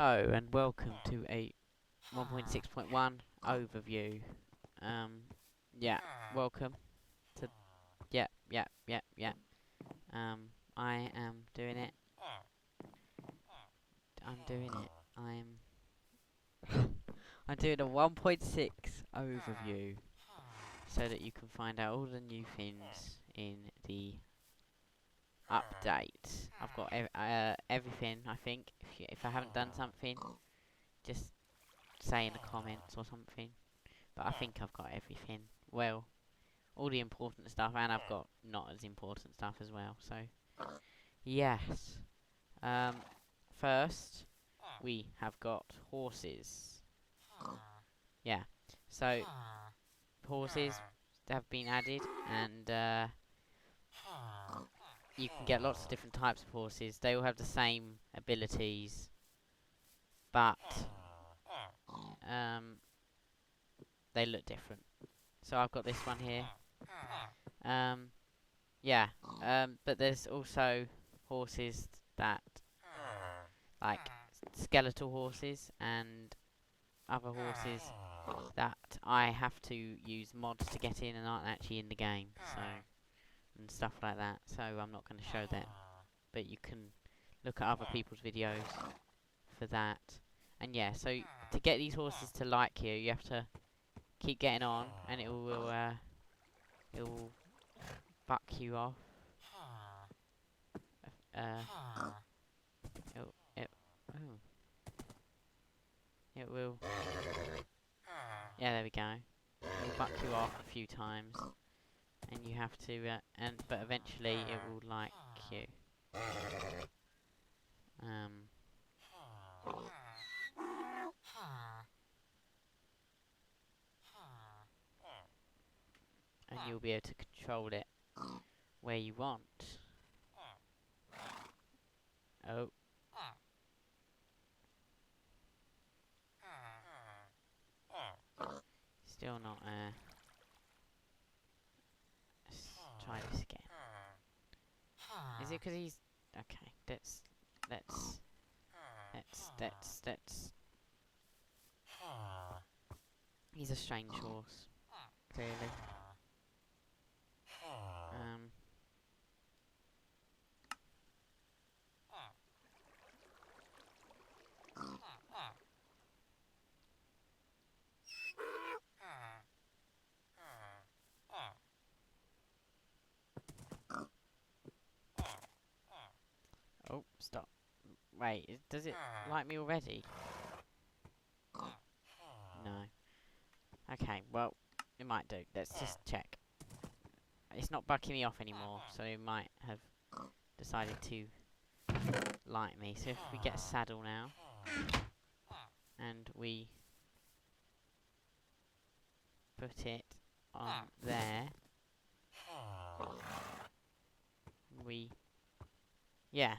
Hello and welcome to a 1.6.1 overview. Yeah, welcome to yeah. I am doing it. I'm doing it. I'm doing a 1.6 overview so that you can find out all the new things in the update. I've got everything. I think if I haven't done something, just say in the comments or something. But I think I've got everything. Well, all the important stuff, and I've got not as important stuff as well. So, yes. First, we have got horses. Yeah. So, horses have been added, and you can get lots of different types of horses. They all have the same abilities, but they look different. So I've got this one here. Yeah. But there's also horses that, like, skeletal horses and other horses that I have to use mods to get in and aren't actually in the game. So, and stuff like that. So I'm not going to show that. But you can look at other people's videos for that. And yeah, so to get these horses to like you, you have to keep getting on, and it will buck you off. It'll, it, oh, it will. Yeah, there we go. It'll buck you off a few times, and you have to. But eventually it will like you. And you'll be able to control it where you want. Oh. Still not, let's try this again. Is it because he's... Okay, let's... He's a strange horse, clearly. Oh, stop. Wait, does it like me already? No. Okay, well, it might do. Let's just check. It's not bucking me off anymore, so it might have decided to like me. So if we get a saddle now, and we put it on there, yeah,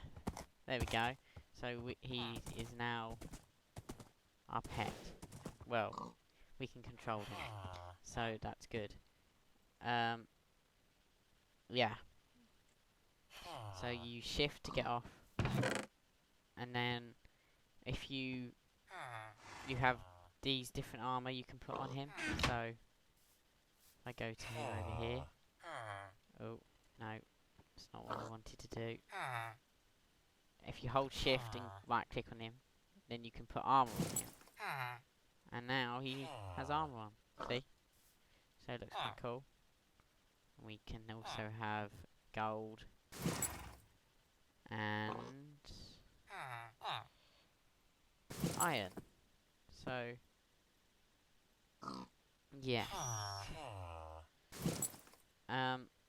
there we go. So he is now our pet. Well, we can control him, so that's good. Yeah. So you shift to get off, and then if you have these different armor you can put on him. So if I go to him over here. Oh no, that's not what I wanted to do. If you hold shift and right click on him, then you can put armor on him. And now he has armor on. See? So it looks quite cool. We can also have gold and iron. So yes.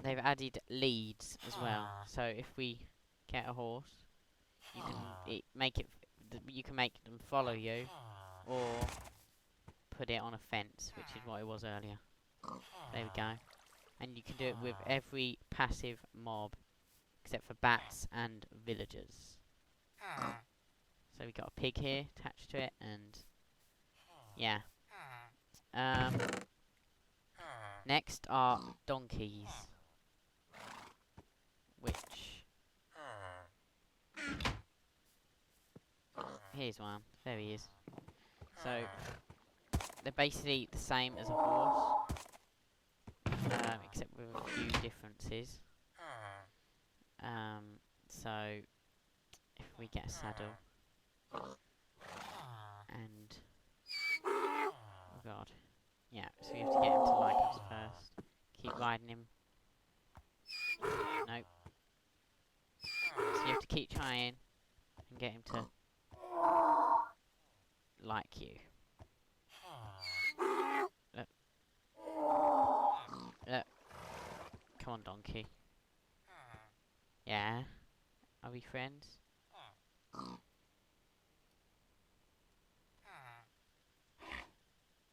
They've added leads as well. So if we get a horse, you can you can make them follow you, or put it on a fence, which is what it was earlier. There we go. And you can do it with every passive mob, except for bats and villagers. So we got a pig here attached to it, and yeah. Next are donkeys, which here's one. There he is. So, they're basically the same as a horse, except with a few differences. So, if we get a saddle, and, oh god, yeah, so we have to get him to like us first. Keep riding him. Nope. So you have to keep trying and get him to like you. Look. Look. Come on, donkey. Yeah? Are we friends?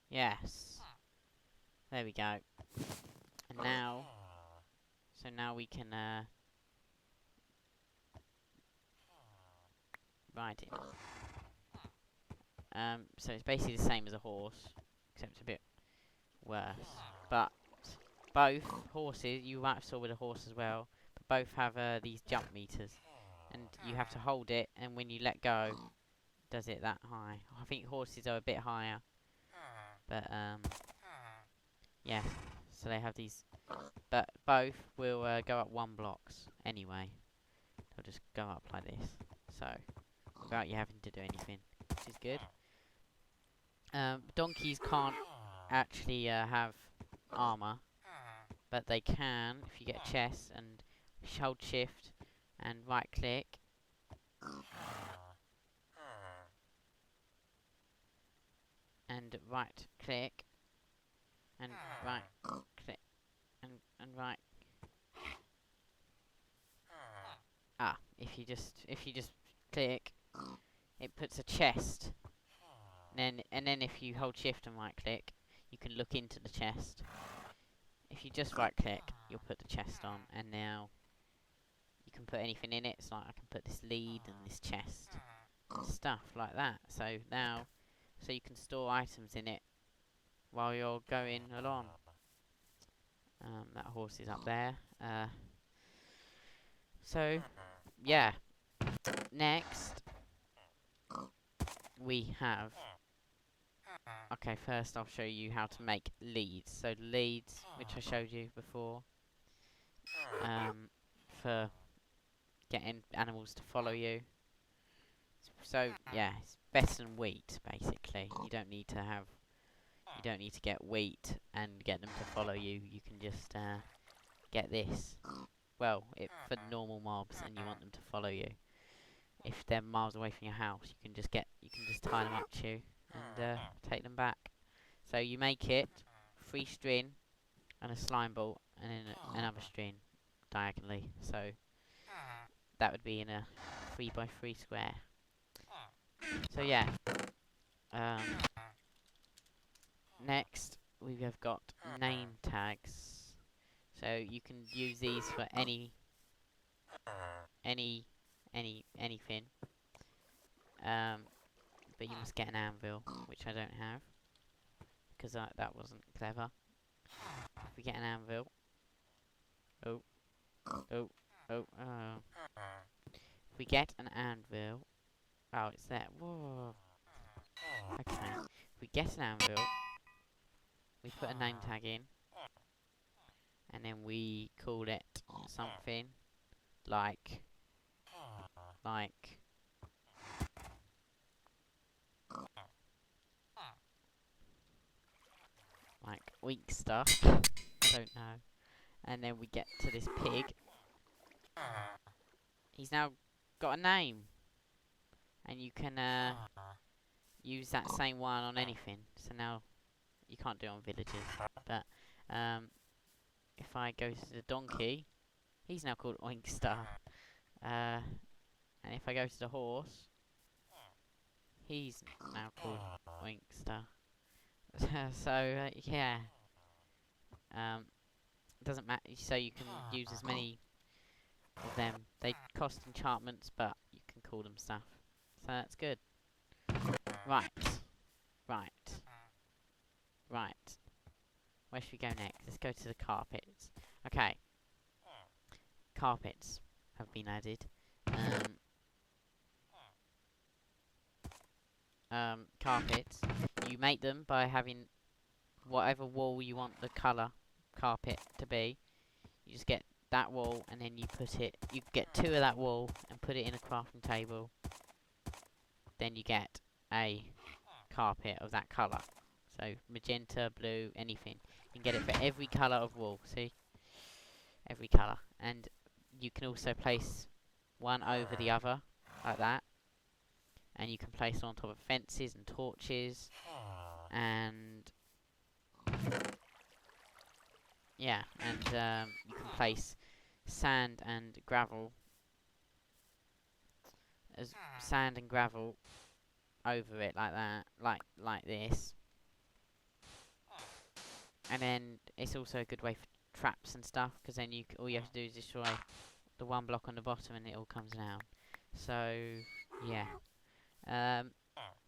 Yes. There we go. And now... So now we can, ride him. So it's basically the same as a horse, except a bit worse. But both horses, you might have saw with a horse as well, but both have these jump meters. And you have to hold it, and when you let go, does it that high. I think horses are a bit higher. But, yeah. So they have these, but both will go up 1 blocks anyway. They'll just go up like this. So, without you having to do anything, which is good. Donkeys can't actually have armor, but they can if you get a chest and hold shift and right click. And right click and right click and right. If you just click, it puts a chest. And then if you hold shift and right click, you can look into the chest. If you just right click, you'll put the chest on, and now you can put anything in it. So like I can put this lead and this chest and stuff like that. So now, so you can store items in it while you're going along. That horse is up there. So yeah. Next, we have. Okay, first I'll show you how to make leads. So leads, which I showed you before, for getting animals to follow you. So yeah, it's better than wheat basically. You don't need to get wheat and get them to follow you. You can just get this. Well, for normal mobs, and you want them to follow you. If they're miles away from your house, you can just tie them up to you and take them back. So you make it 3 string and a slime ball, and then another string diagonally. So that would be in a 3x3 square. So yeah. Next, we have got name tags. So you can use these for anything. But you must get an anvil, which I don't have, because that wasn't clever. If we get an anvil, if we get an anvil, it's there. Whoa. Okay. If we get an anvil, we put a name tag in, and then we call it something like Winkster. I don't know. And then we get to this pig. He's now got a name, and you can use that same one on anything. So now you can't do it on villagers, but if I go to the donkey, he's now called Oinkster. And if I go to the horse, he's now called Oinkster. So yeah, doesn't matter. So you can use as many of them. They cost enchantments, but you can call them stuff. So that's good. Right. Where should we go next? Let's go to the carpets. Okay. Carpets have been added. carpets, you make them by having whatever wall you want the colour carpet to be. You just get that wall and then you put it, you get 2 of that wall and put it in a crafting table. Then you get a carpet of that colour. So magenta, blue, anything. You can get it for every colour of wall, see? Every colour. And you can also place one over the other, like that. And you can place it on top of fences and torches. And yeah, and you can place sand and gravel over it like that, like this. And then it's also a good way for traps and stuff, because then all you have to do is destroy the one block on the bottom and it all comes down. So yeah,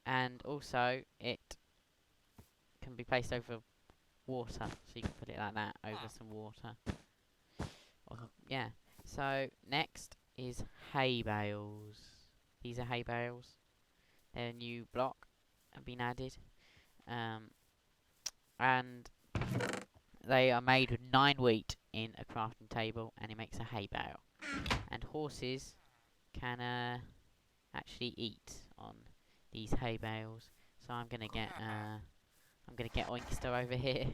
and also it can be placed over water, so you can put it like that over some water. Yeah. So next is hay bales. These are hay bales. They're a new block have been added, and they are made with 9 wheat in a crafting table, and it makes a hay bale. And horses can actually eat on these hay bales. So I'm gonna get Oinkster over here.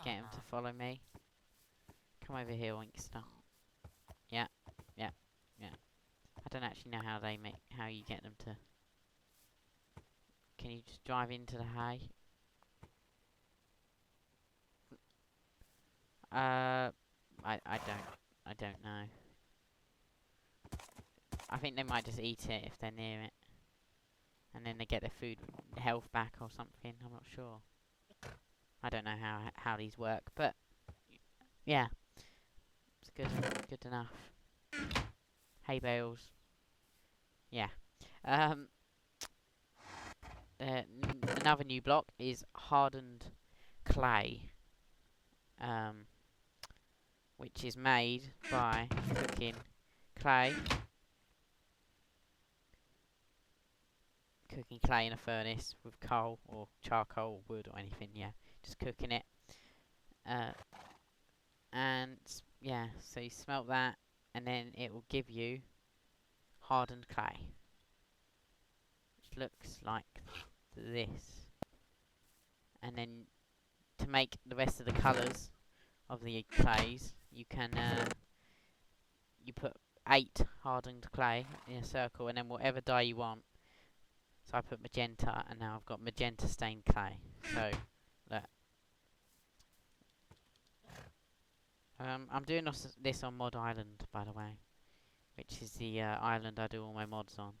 Get him to follow me. Come over here, Oinkster. Yeah, yeah, yeah. I don't actually know how you get them to. Can you just drive into the hay? I don't know. I think they might just eat it if they're near it, and then they get their food health back or something. I'm not sure. I don't know how these work, but yeah, it's good enough. Hay bales. Yeah. Another new block is hardened clay, which is made by cooking clay in a furnace with coal or charcoal or wood or anything. Yeah, just cooking it. And yeah, so you smelt that, and then it will give you hardened clay, which looks like this. And then to make the rest of the colours of the clays, you can you put 8 hardened clay in a circle, and then whatever dye you want. So I put magenta, and now I've got magenta stained clay. So look, I'm doing this on Mod Island, by the way, which is the island I do all my mods on.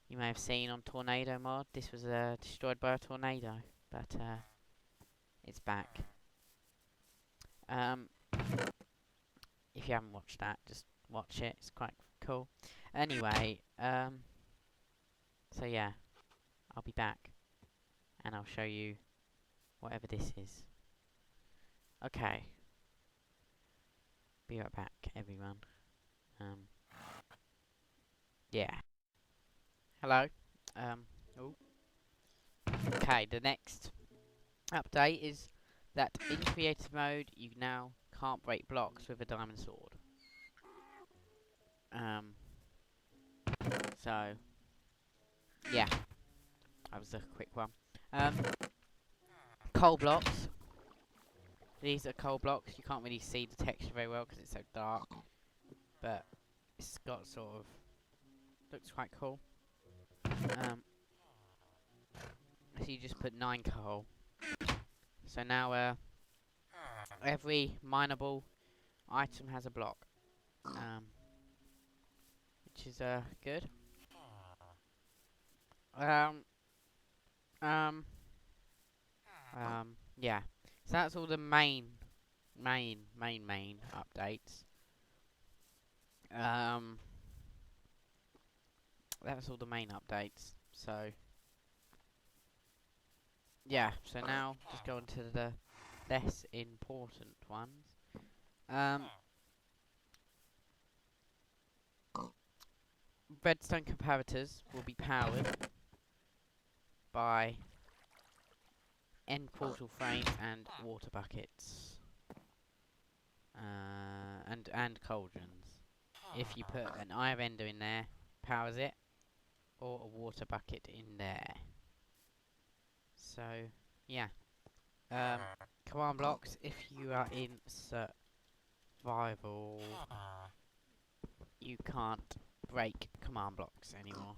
You may have seen on Tornado Mod, this was destroyed by a tornado, but it's back. If you haven't watched that, just watch it. It's quite cool. Anyway, so yeah, I'll be back, and I'll show you whatever this is. Okay. Be right back, everyone. Yeah. Hello. Oh. Okay, the next update is that in creative mode, you now can't break blocks with a diamond sword. So, yeah. That was a quick one. Coal blocks. These are coal blocks. You can't really see the texture very well because it's so dark. But it's got sort of... looks quite cool. So you just put 9 coal. So now every mineable item has a block. Which is good. Yeah. So that's all the main updates. That's all the main updates. So yeah. So now just go into the less important ones. redstone comparators will be powered by end portal frames and water buckets, and cauldrons. If you put an eye of ender in there, powers it, or a water bucket in there. So, yeah. Command blocks, if you are in survival, you can't break command blocks anymore.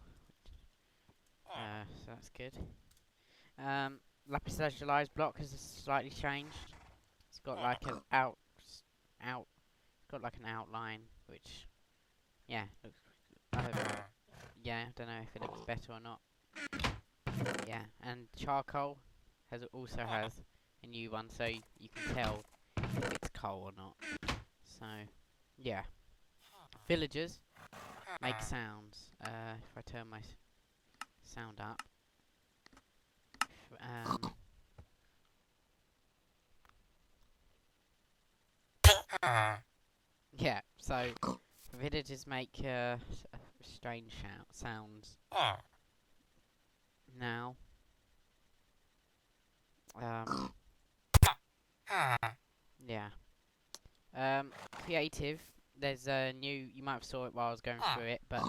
So that's good. Lapis Lazuli block has slightly changed. It's got like an it's got like an outline, which, yeah, looks, I don't know. Yeah, I don't know if it looks better or not. Yeah, and charcoal also has a new one, so you can tell if it's coal or not. So, yeah. Villagers make sounds. If I turn my sound up. Yeah, so villagers make strange sounds. Now, yeah. Creative, there's a new, you might have saw it while I was going through it, but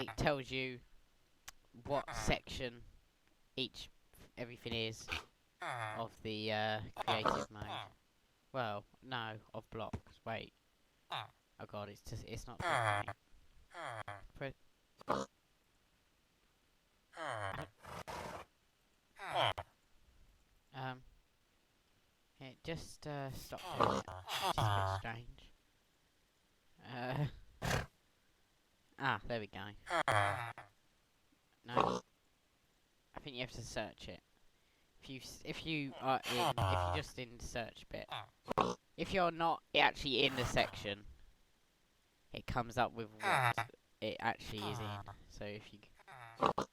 it tells you what section everything is of the creative mode. Well, no, of blocks. Wait. Oh god, it's not right. It just stopped doing it, which is a bit strange. There we go. No, I think you have to search it. If you just in the search bit, if you're not actually in the section, it comes up with what it actually is in. So if you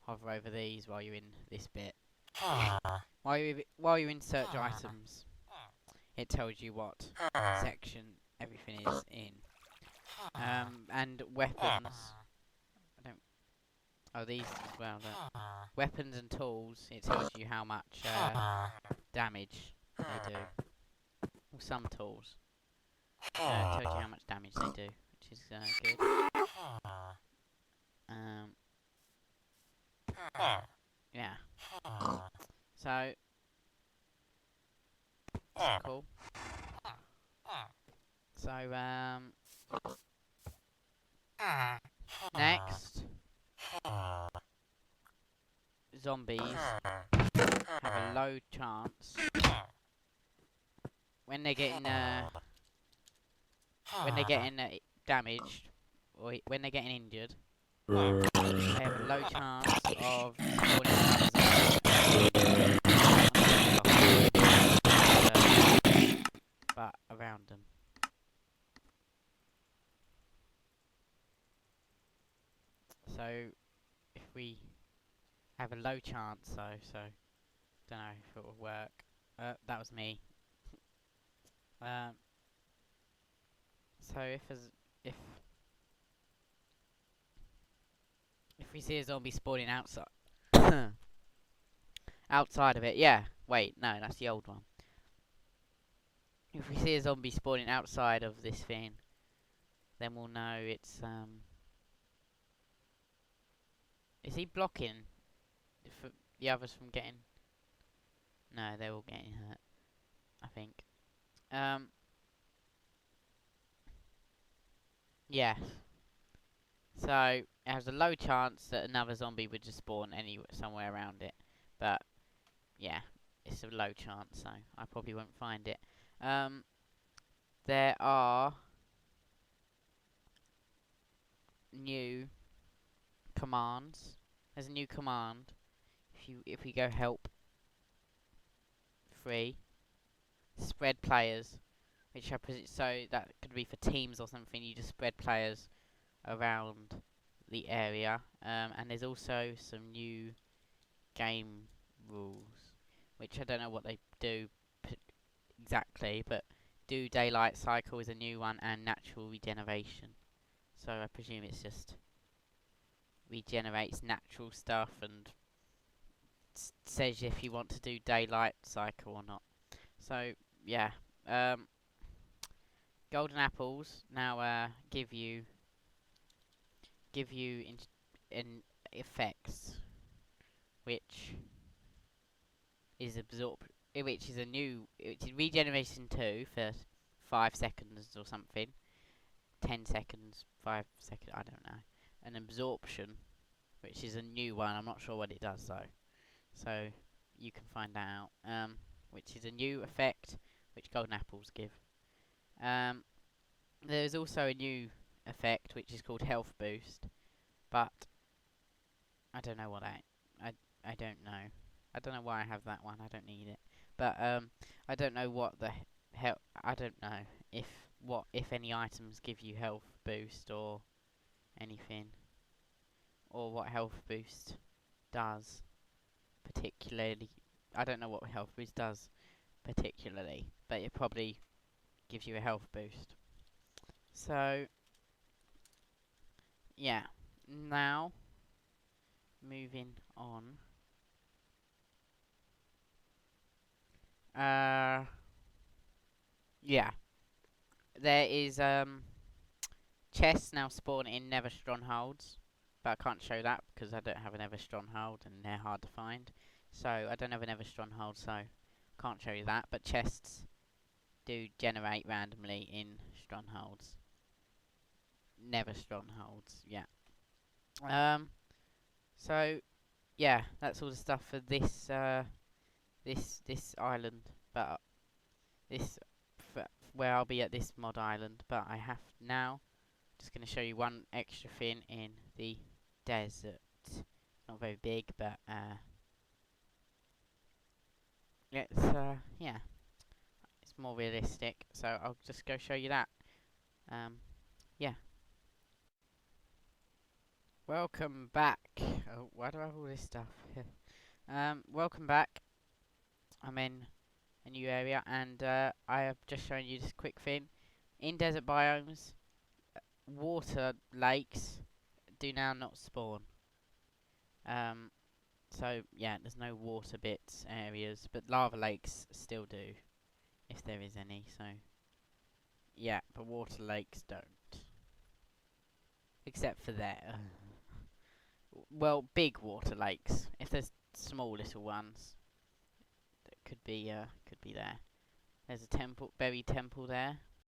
hover over these while you're in this bit, while you're in search items, it tells you what section everything is in. And weapons. Oh, these as well. Weapons and tools. It tells you how much damage they do. Well, some tools. It tells you how much damage they do, which is good. Yeah. So, that's cool. So, next, zombies have a low chance when they're getting damaged, or when they're getting injured. They have a low chance of spawning but around them. So if we have a low chance, so don't know if it will work. That was me. So if we see a zombie spawning outside outside of it, yeah. Wait, no, that's the old one. If we see a zombie spawning outside of this thing, then we'll know it's Is he blocking the others from getting? No, they're all getting hurt, I think. Yes. So it has a low chance that another zombie would just spawn somewhere around it, but yeah, it's a low chance, so I probably won't find it. There are new commands. There's a new command. If we go help 3, spread players, which so that could be for teams or something. You just spread players around the area, and there's also some new game rules, which I don't know what they do exactly, but do daylight cycle is a new one, and natural regeneration. So I presume it's just regenerates natural stuff and says if you want to do daylight cycle or not. So yeah, golden apples now give you in effects, which is which is a new, which is regeneration 2 for 5 seconds or something, 10 seconds, 5 seconds, I don't know. An absorption, which is a new one. I'm not sure what it does though, so you can find out. Which is a new effect which golden apples give. There's also a new effect which is called health boost, but I don't know what I don't know. I don't know why I have that one. I don't need it. But I don't know what the hell. I don't know if any items give you health boost or anything, or what health boost does particularly. I don't know what health boost does particularly, but it probably gives you a health boost. So yeah, now moving on. Yeah, there is chests now spawn in Nether strongholds, but I can't show that because I don't have a Nether stronghold and they're hard to find. So I don't have a Nether stronghold, so can't show you that. But chests do generate randomly in strongholds, Nether strongholds. Yeah. So yeah, that's all the stuff for this this island, but this where I'll be at this mod island. But I have now just going to show you one extra thing in the desert. It's not very big, but it's yeah, it's more realistic. So I'll just go show you that. Yeah. Welcome back. Oh, why do I have all this stuff? Welcome back. I'm in a new area, and I have just shown you this quick thing. In desert biomes, water lakes do now not spawn. So yeah, there's no water bits areas, but lava lakes still do, if there is any. So yeah, but water lakes don't, except for there. Well, big water lakes. If there's small little ones, that could be there. There's a temple, buried temple there.